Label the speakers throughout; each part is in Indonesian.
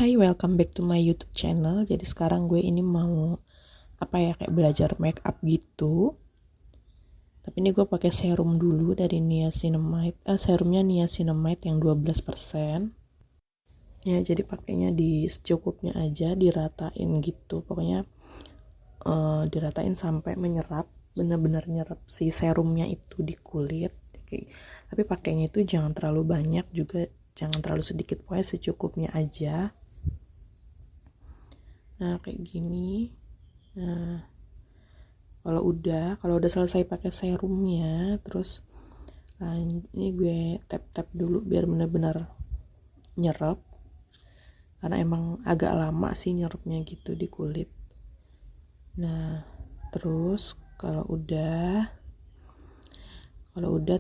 Speaker 1: Hai, welcome back to my YouTube channel. Jadi sekarang gue ini mau kayak belajar make up gitu. Tapi ini gue pakai serum dulu dari niacinamide. Serumnya niacinamide yang 12%. Ya, jadi pakainya di secukupnya aja, diratain gitu. Pokoknya diratain sampai menyerap, bener-bener nyerap si serumnya itu di kulit. Tapi pakainya itu jangan terlalu banyak, juga jangan terlalu sedikit, pokoknya secukupnya aja. Nah, kayak gini. Nah, kalau udah selesai pakai serumnya, terus ini gue tap dulu biar benar-benar nyerap, karena emang agak lama sih nyerapnya gitu di kulit. Nah, terus kalau udah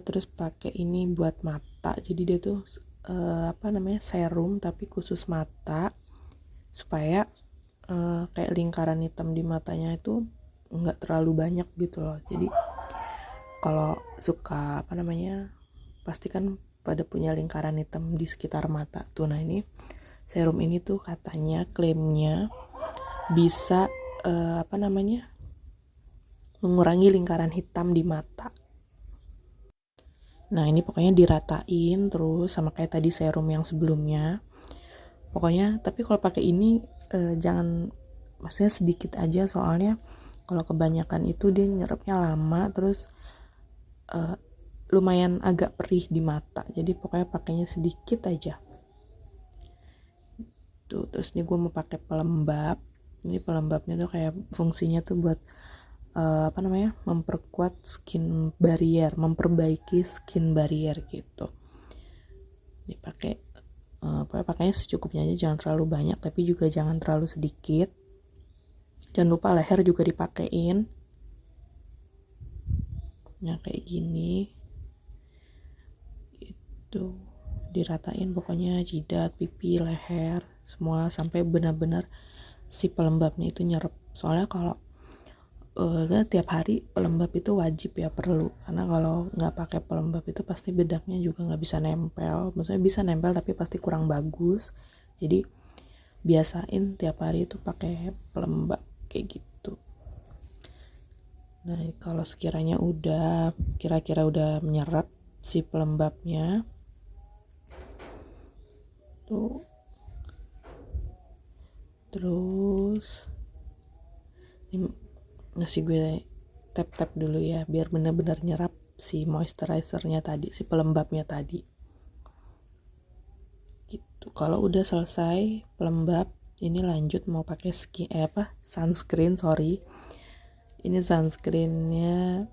Speaker 1: terus pakai ini buat mata. Jadi dia tuh serum tapi khusus mata, supaya kayak lingkaran hitam di matanya itu nggak terlalu banyak gitu loh. Jadi kalau suka pasti kan pada punya lingkaran hitam di sekitar mata tuh. Nah, ini serum ini tuh katanya klaimnya bisa mengurangi lingkaran hitam di mata. Nah, ini pokoknya diratain terus sama kayak tadi serum yang sebelumnya. Pokoknya tapi kalau pakai ini jangan, maksudnya sedikit aja, soalnya kalau kebanyakan itu dia nyerapnya lama, terus lumayan agak perih di mata. Jadi pokoknya pakainya sedikit aja. Tuh, terus ini gue mau pakai pelembab. Ini pelembabnya tuh kayak fungsinya tuh buat memperkuat skin barrier, memperbaiki skin barrier gitu. Dipakai pokoknya pakainya secukupnya aja, jangan terlalu banyak tapi juga jangan terlalu sedikit. Jangan lupa leher juga dipakein. Nah, kayak gini itu diratain pokoknya jidat, pipi, leher, semua sampai benar-benar si pelembabnya itu nyerap. Soalnya kalau tiap hari pelembab itu wajib ya, perlu, karena kalau nggak pakai pelembab itu pasti bedaknya juga nggak bisa nempel. Maksudnya bisa nempel tapi pasti kurang bagus. Jadi biasain tiap hari itu pakai pelembab kayak gitu. Nah, kalau sekiranya kira-kira udah menyerap si pelembabnya tuh, terus ini ngasih gue tap dulu ya biar benar-benar nyerap si moisturizernya tadi, si pelembabnya tadi gitu. Kalau udah selesai pelembab, ini lanjut mau pakai sunscreen. Ini sunscreennya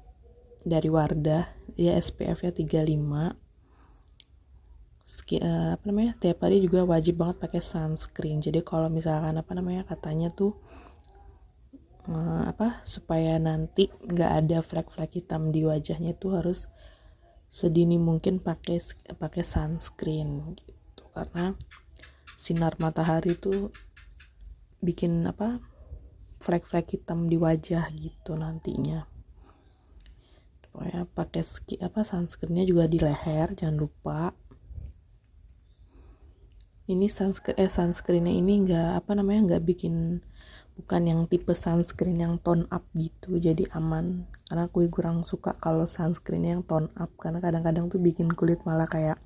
Speaker 1: dari Wardah, ya SPF nya 35. Tiap hari juga wajib banget pakai sunscreen. Jadi kalau misalkan katanya tuh supaya nanti nggak ada flek-flek hitam di wajahnya, itu harus sedini mungkin pakai sunscreen gitu, karena sinar matahari itu bikin flek-flek hitam di wajah gitu nantinya. Pokoknya pakai sunscreennya juga di leher, jangan lupa. Ini sunscreennya ini nggak bikin, bukan yang tipe sunscreen yang tone up gitu, jadi aman. Karena aku kurang suka kalau sunscreen yang tone up, karena kadang-kadang tuh bikin kulit malah kayak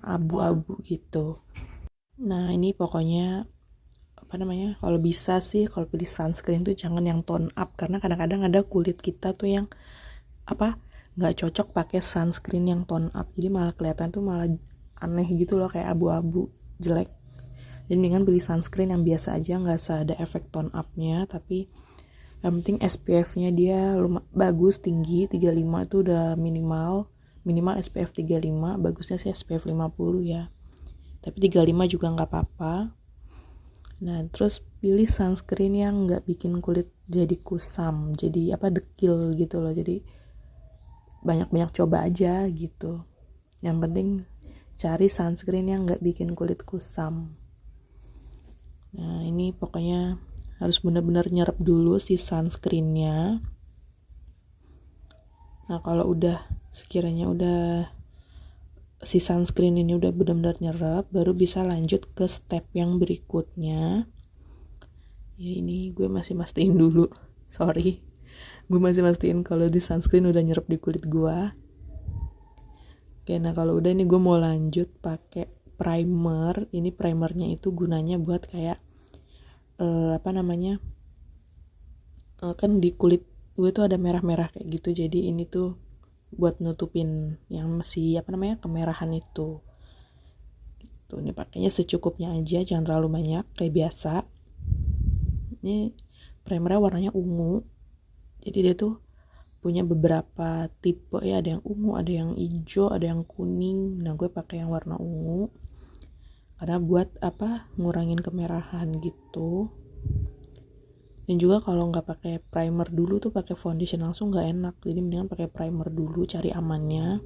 Speaker 1: abu-abu gitu. Nah, ini pokoknya kalau bisa sih kalau pilih sunscreen tuh jangan yang tone up, karena kadang-kadang ada kulit kita tuh yang nggak cocok pakai sunscreen yang tone up, jadi malah kelihatan tuh malah aneh gitu loh, kayak abu-abu, jelek. Jadi mendingan beli sunscreen yang biasa aja, nggak usah ada efek tone up-nya, tapi yang penting SPF-nya dia bagus, tinggi, 35 itu udah minimal SPF 35, bagusnya sih SPF 50 ya. Tapi 35 juga nggak apa-apa. Nah, terus pilih sunscreen yang nggak bikin kulit jadi kusam, jadi dekil gitu loh. Jadi banyak-banyak coba aja gitu. Yang penting cari sunscreen yang nggak bikin kulit kusam. Nah, ini pokoknya harus benar-benar nyerap dulu si sunscreennya. Nah, kalau sekiranya udah si sunscreen ini udah benar-benar nyerap, baru bisa lanjut ke step yang berikutnya. Ya ini gue masih mastiin dulu, sorry, gue masih mastiin kalau di sunscreen udah nyerap di kulit gue. Oke, nah kalau udah ini gue mau lanjut pakai primer. Ini primernya itu gunanya buat kayak kan di kulit gue tuh ada merah-merah kayak gitu, jadi ini tuh buat nutupin yang masih kemerahan itu. Tuh, ini pakainya secukupnya aja, jangan terlalu banyak kayak biasa. Ini primernya warnanya ungu, jadi dia tuh punya beberapa tipe ya, ada yang ungu, ada yang hijau, ada yang kuning. Nah gue pakai yang warna ungu karena buat ngurangin kemerahan gitu. Dan juga kalau nggak pakai primer dulu tuh pakai foundation langsung nggak enak, jadi mendingan pakai primer dulu, cari amannya.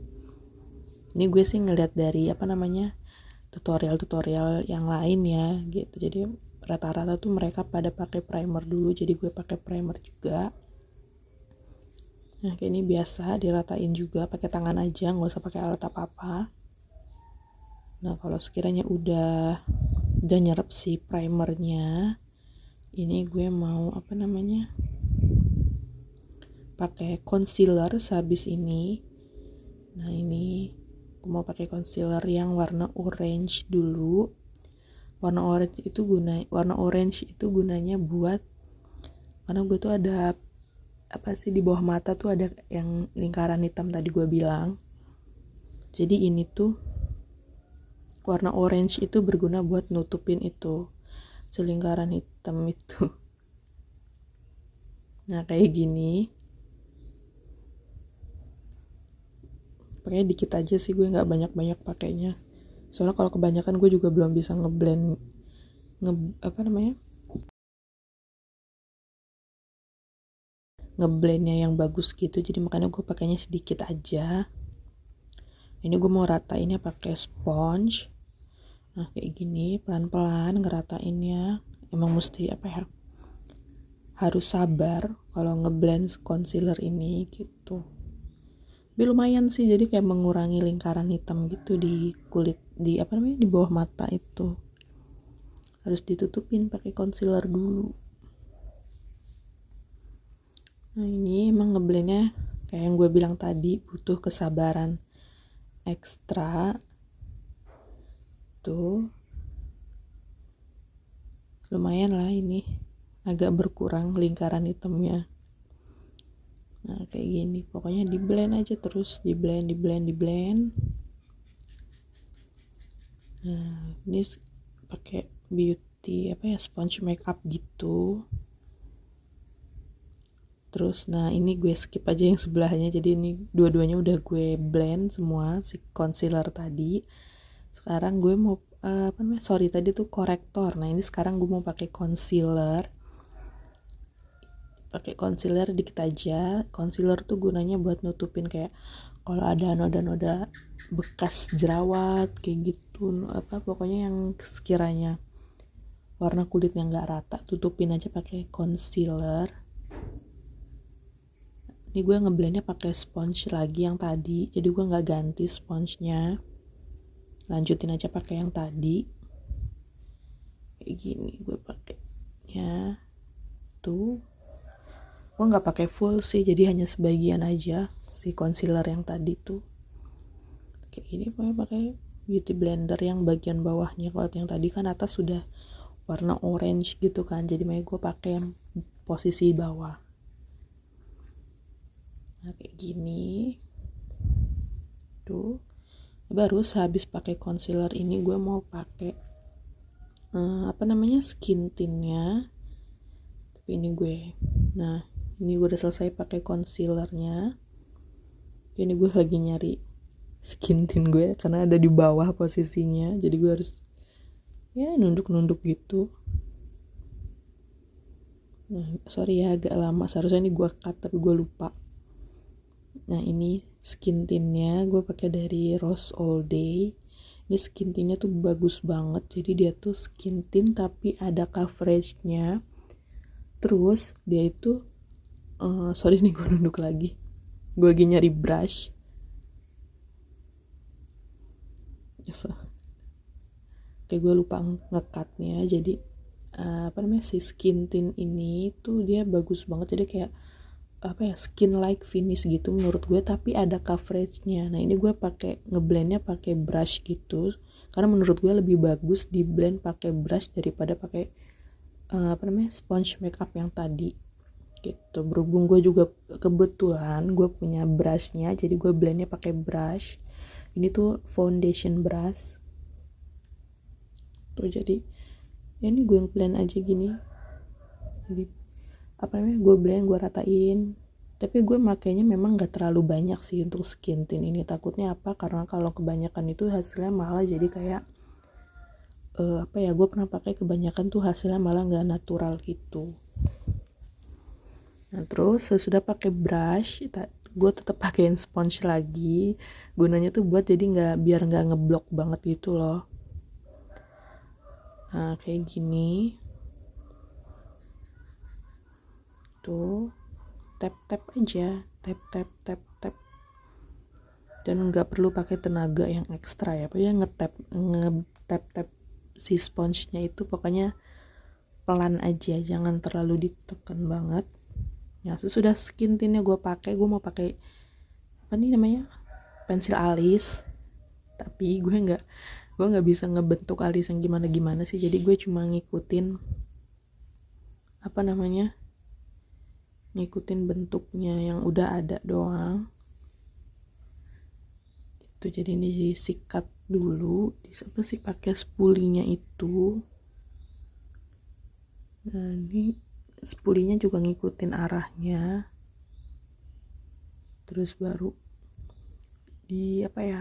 Speaker 1: Ini gue sih ngeliat dari tutorial yang lain ya gitu, jadi rata-rata tuh mereka pada pakai primer dulu, jadi gue pakai primer juga. Nah kayak ini biasa diratain juga pakai tangan aja, nggak usah pakai alat apa-apa. Nah kalau sekiranya udah nyerap si primernya, ini gue mau pakai concealer sehabis ini. Nah ini gue mau pakai concealer yang warna orange dulu. Warna orange itu gunanya buat, karena gue tuh ada di bawah mata tuh ada yang lingkaran hitam tadi gue bilang. Jadi ini tuh warna orange itu berguna buat nutupin itu selingkaran hitam itu. Nah kayak gini, pakai dikit aja sih, gue nggak banyak pakainya, soalnya kalau kebanyakan gue juga belum bisa ngeblend ngeblendnya yang bagus gitu, jadi makanya gue pakainya sedikit aja. Ini gue mau ratainnya pakai sponge. Nah kayak gini, pelan-pelan ngeratainnya. Emang mesti harus sabar kalau ngeblend concealer ini gitu. Tapi lumayan sih, jadi kayak mengurangi lingkaran hitam gitu di kulit, di bawah mata itu. Harus ditutupin pakai concealer dulu. Nah ini emang ngeblendnya kayak yang gue bilang tadi, butuh kesabaran ekstra. Tuh lumayan lah, ini agak berkurang lingkaran hitamnya. Nah kayak gini, pokoknya di blend aja terus, di blend. Nah ini pakai beauty sponge makeup gitu. Terus nah ini gue skip aja yang sebelahnya, jadi ini dua-duanya udah gue blend semua si concealer tadi. Sekarang gue mau tadi tuh korektor. Nah ini sekarang gue mau pakai concealer dikit aja. Concealer tuh gunanya buat nutupin kayak kalau ada noda-noda bekas jerawat kayak gitu, pokoknya yang sekiranya warna kulitnya nggak rata, tutupin aja pakai concealer. Ini gue ngeblendnya pakai sponge lagi yang tadi, jadi gue nggak ganti sponsenya, lanjutin aja pakai yang tadi. Kayak gini gue pakainya tuh. Gue nggak pakai full sih, jadi hanya sebagian aja si concealer yang tadi tuh. Kayak gini pakai beauty blender yang bagian bawahnya. Kalau yang tadi kan atas sudah warna orange gitu kan, jadi gue pakai yang posisi bawah. Nah kayak gini tuh. Baru sehabis pakai concealer ini gue mau pakai skin tintnya. Tapi ini gue udah selesai pakai concealernya. Ini gue lagi nyari skin tint gue karena ada di bawah posisinya, jadi gue harus nunduk gitu. Nah sorry ya agak lama, seharusnya ini gue cut tapi gue lupa. Nah ini skin tintnya gue pakai dari Rose All Day. Ini skin tintnya tuh bagus banget, jadi dia tuh skin tint tapi ada coveragenya. Terus dia itu sorry nih gue nunduk lagi, gue lagi nyari brush. kayak gue lupa ngekatnya. Jadi si skin tint ini tuh dia bagus banget, jadi kayak skin like finish gitu menurut gue, tapi ada coveragenya. Nah ini gue pakai ngeblendnya pakai brush gitu, karena menurut gue lebih bagus di blend pakai brush daripada pakai sponge makeup yang tadi gitu. Berhubung gue juga kebetulan gue punya brushnya, jadi gue blendnya pakai brush. Ini tuh foundation brush tuh, jadi ya ini gue blend aja gini. Jadi gue blend, gue ratain. Tapi gue makainya memang gak terlalu banyak sih untuk skin tint ini. Takutnya karena kalau kebanyakan itu hasilnya malah jadi kayak gue pernah pakai kebanyakan tuh hasilnya malah gak natural gitu. Nah terus sudah pakai brush, gue tetap pakein sponge lagi. Gunanya tuh buat jadi biar nggak ngeblok banget gitu loh. Nah kayak gini tuh, tap aja, tap, dan nggak perlu pakai tenaga yang ekstra ya. Pokoknya ngetap si sponge-nya itu pokoknya pelan aja, jangan terlalu ditekan banget. Nah sesudah skin tint-nya gue mau pakai pensil alis, tapi gue nggak bisa ngebentuk alis yang gimana sih. Jadi gue cuma ngikutin ngikutin bentuknya yang udah ada doang itu. Jadi ini disikat dulu, pakai spulinya itu. Nah ini spulinya juga ngikutin arahnya, terus baru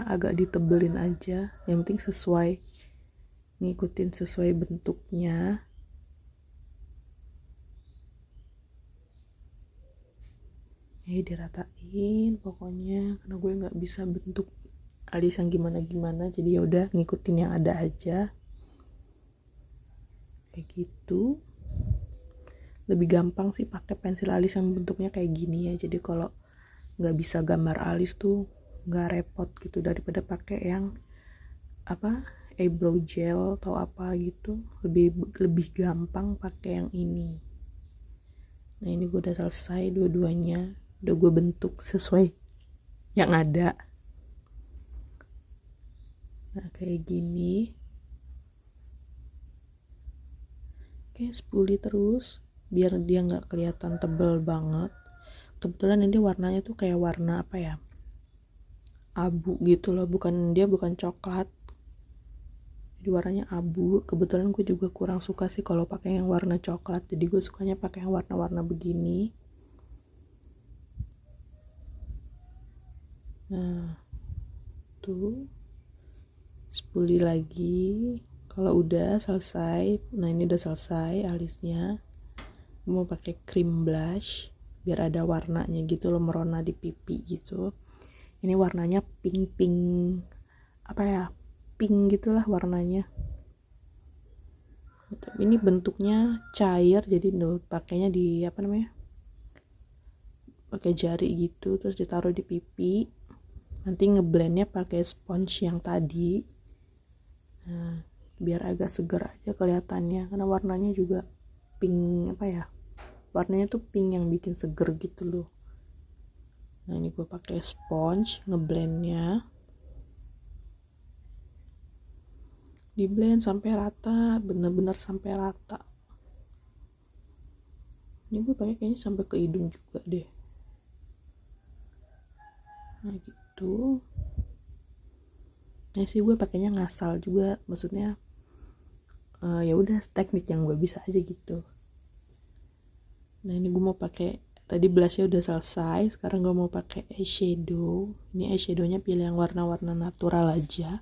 Speaker 1: agak ditebelin aja, yang penting ngikutin sesuai bentuknya. Diratain pokoknya, karena gue nggak bisa bentuk alis yang gimana, jadi ya udah ngikutin yang ada aja kayak gitu. Lebih gampang sih pakai pensil alis yang bentuknya kayak gini ya, jadi kalau nggak bisa gambar alis tuh nggak repot gitu, daripada pakai yang eyebrow gel atau apa gitu. Lebih gampang pakai yang ini. Nah ini gue udah selesai dua-duanya, udah gue bentuk sesuai yang ada. Nah kayak gini. Oke, spuli terus biar dia nggak kelihatan tebel banget. Kebetulan ini warnanya tuh kayak warna abu gitu loh, bukan coklat, jadi warnanya abu. Kebetulan gue juga kurang suka sih kalau pakai yang warna coklat, jadi gue sukanya pakai yang warna-warna begini. Nah tuh spuli lagi. Kalau udah selesai, nah ini udah selesai alisnya, gue mau pakai cream blush biar ada warnanya gitu loh, merona di pipi gitu. Ini warnanya pink gitulah warnanya. Ini bentuknya cair, jadi pakainya di pakai jari gitu, terus ditaruh di pipi. Nanti ngeblendnya pakai sponge yang tadi. Nah biar agak seger aja kelihatannya, karena warnanya juga pink warnanya tuh pink yang bikin seger gitu loh. Nah ini gue pakai sponge ngeblendnya, diblend sampai rata, bener-bener sampai rata. Ini gue pakai kayaknya sampai ke hidung juga deh. Nah gitu. Nah sih gue pakainya ngasal juga, maksudnya ya udah teknik yang gue bisa aja gitu. Nah ini gue mau pakai, tadi blushnya udah selesai, sekarang gue mau pakai eyeshadow. Ini eyeshadownya pilih yang warna-warna natural aja.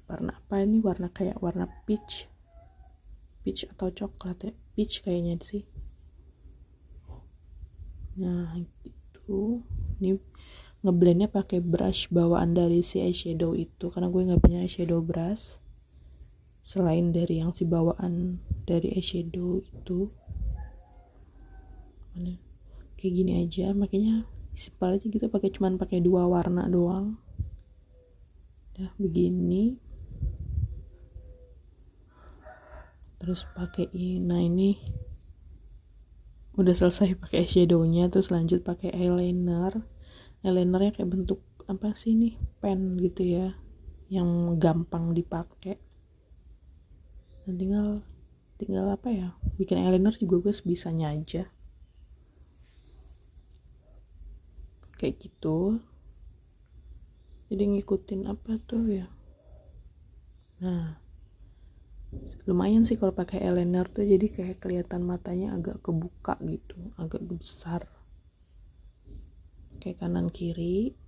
Speaker 1: Warna apa ini? Warna kayak warna peach atau coklat ya, peach kayaknya sih. Nah gitu. Ini ngeblendnya pakai brush bawaan dari si eyeshadow itu, karena gue nggak punya eyeshadow brush selain dari yang si bawaan dari eyeshadow itu. Kayak gini aja, makanya simpel aja gitu, cuman pakai 2 warna doang. Udah begini. Terus pakai nah ini udah selesai pakai eyeshadownya, terus lanjut pakai eyelinernya kayak bentuk apa sih nih, pen gitu ya, yang gampang dipakai. Dan tinggal apa ya, bikin eyeliner juga gue sebisanya aja kayak gitu. Jadi ngikutin apa tuh ya. Nah, lumayan sih kalau pakai eyeliner tuh, jadi kayak kelihatan matanya agak kebuka gitu, agak besar kayak kanan kiri.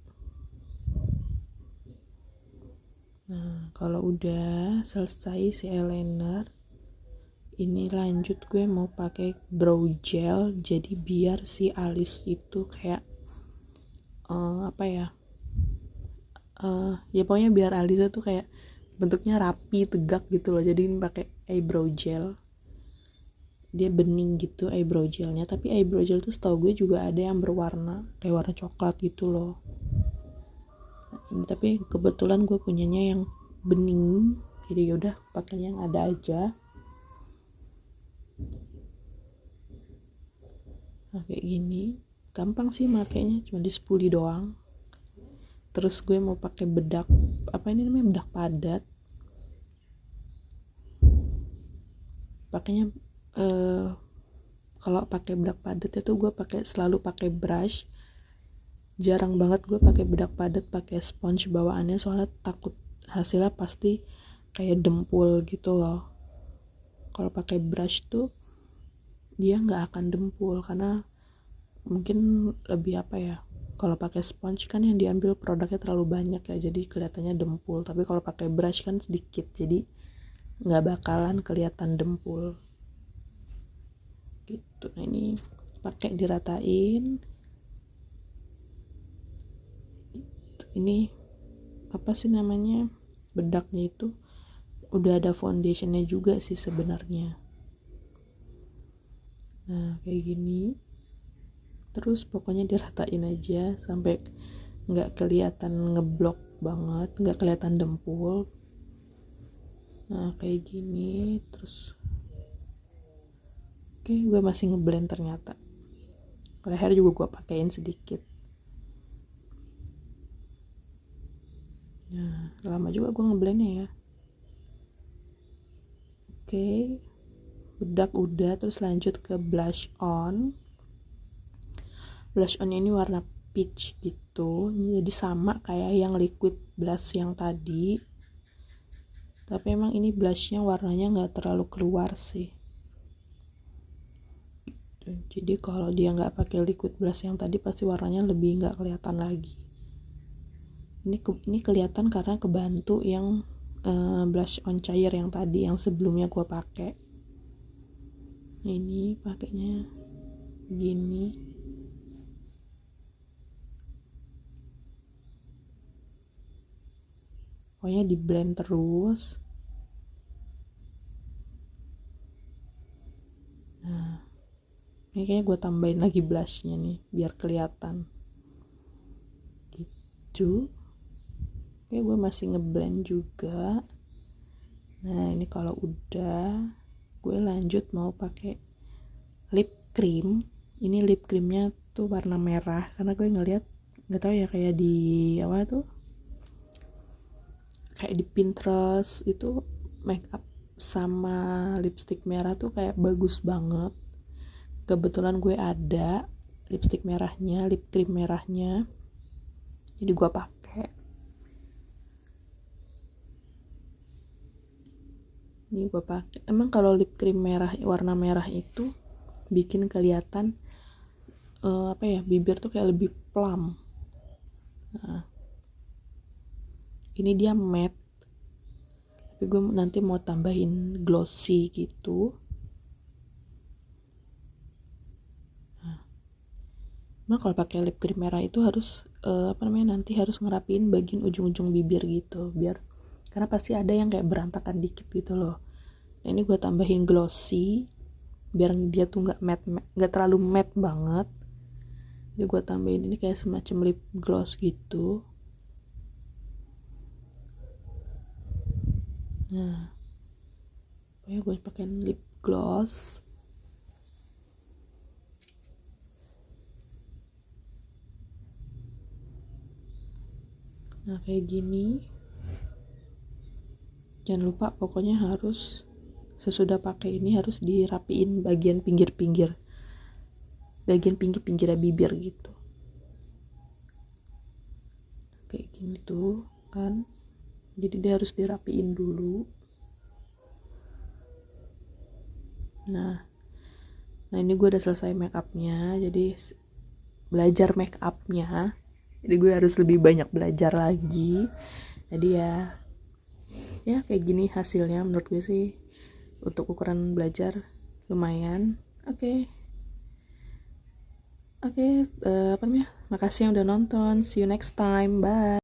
Speaker 1: Nah, kalau udah selesai si eyeliner, ini lanjut gue mau pakai brow gel, jadi biar si alis itu kayak apa ya, ya pokoknya biar alisnya tuh kayak bentuknya rapi, tegak gitu loh. Jadi pakai eyebrow gel, dia bening gitu eyebrow gelnya. Tapi eyebrow gel tuh setahu gue juga ada yang berwarna kayak warna coklat gitu loh. Nah, ini tapi kebetulan gue punyanya yang bening, jadi yaudah pakai yang ada aja. Nah, kayak gini gampang sih makainya, cuma di spoolie doang. Terus gue mau pakai bedak, apa ini namanya, bedak padat. Pakainya kalau pakai bedak padat itu gue selalu pakai brush. Jarang banget gue pakai bedak padat pakai sponge bawaannya, soalnya takut hasilnya pasti kayak dempul gitu loh. Kalau pakai brush tuh dia nggak akan dempul, karena mungkin lebih apa ya, kalau pakai sponge kan yang diambil produknya terlalu banyak ya, jadi kelihatannya dempul. Tapi kalau pakai brush kan sedikit, jadi nggak bakalan kelihatan dempul gitu. Nah, ini pakai diratain. Ini apa sih namanya, bedaknya itu udah ada foundationnya juga sih sebenarnya. Nah, kayak gini. Terus pokoknya diratain aja sampai nggak kelihatan ngeblok banget, nggak kelihatan dempul. Nah, kayak gini. Terus oke, gue masih ngeblend ternyata. Leher juga gue pakein sedikit. Nah, lama juga gue ngeblendnya ya. Oke, bedak udah, terus lanjut ke blush on. Blush on ini warna peach gitu, jadi sama kayak yang liquid blush yang tadi. Tapi emang ini blushnya warnanya nggak terlalu keluar sih. Jadi kalau dia nggak pakai liquid blush yang tadi, pasti warnanya lebih nggak kelihatan lagi. Ini kelihatan karena kebantu yang blush on cair yang tadi, yang sebelumnya gue pakai. Ini pakainya gini. Pokoknya di blend terus. Nah, ini kayaknya gue tambahin lagi blushnya nih biar kelihatan gitu. Oke, gue masih ngeblend juga. Nah, ini kalau udah, gue lanjut mau pakai lip cream. Ini lip creamnya tuh warna merah, karena gue ngeliat, nggak tahu ya, kayak di apa tuh, kayak di Pinterest itu make up sama lipstick merah tuh kayak bagus banget. Kebetulan gue ada lipstick merahnya, lip cream merahnya, jadi gue pakai. Ini gue pakai. Emang kalau lip cream merah, warna merah itu bikin kelihatan apa ya, bibir tuh kayak lebih plump. Nah, ini dia matte, tapi gue nanti mau tambahin glossy gitu. Nah, kalau pakai lip cream merah itu harus nanti harus ngerapiin bagian ujung-ujung bibir gitu, biar, karena pasti ada yang kayak berantakan dikit gitu loh. Nah, ini gue tambahin glossy biar dia tuh nggak terlalu matte banget. Jadi gue tambahin ini kayak semacam lip gloss gitu. Nah, pokoknya gue pakai lip gloss. Nah, kayak gini. Jangan lupa pokoknya harus sesudah pakai ini harus dirapiin bagian pinggir-pinggir bibir gitu. Kayak gini tuh kan. Jadi dia harus dirapiin dulu. Nah ini gue udah selesai make upnya. Jadi belajar make upnya. Jadi gue harus lebih banyak belajar lagi. Jadi ya kayak gini hasilnya menurut gue sih. Untuk ukuran belajar lumayan. Oke, apa namanya? Makasih yang udah nonton. See you next time. Bye.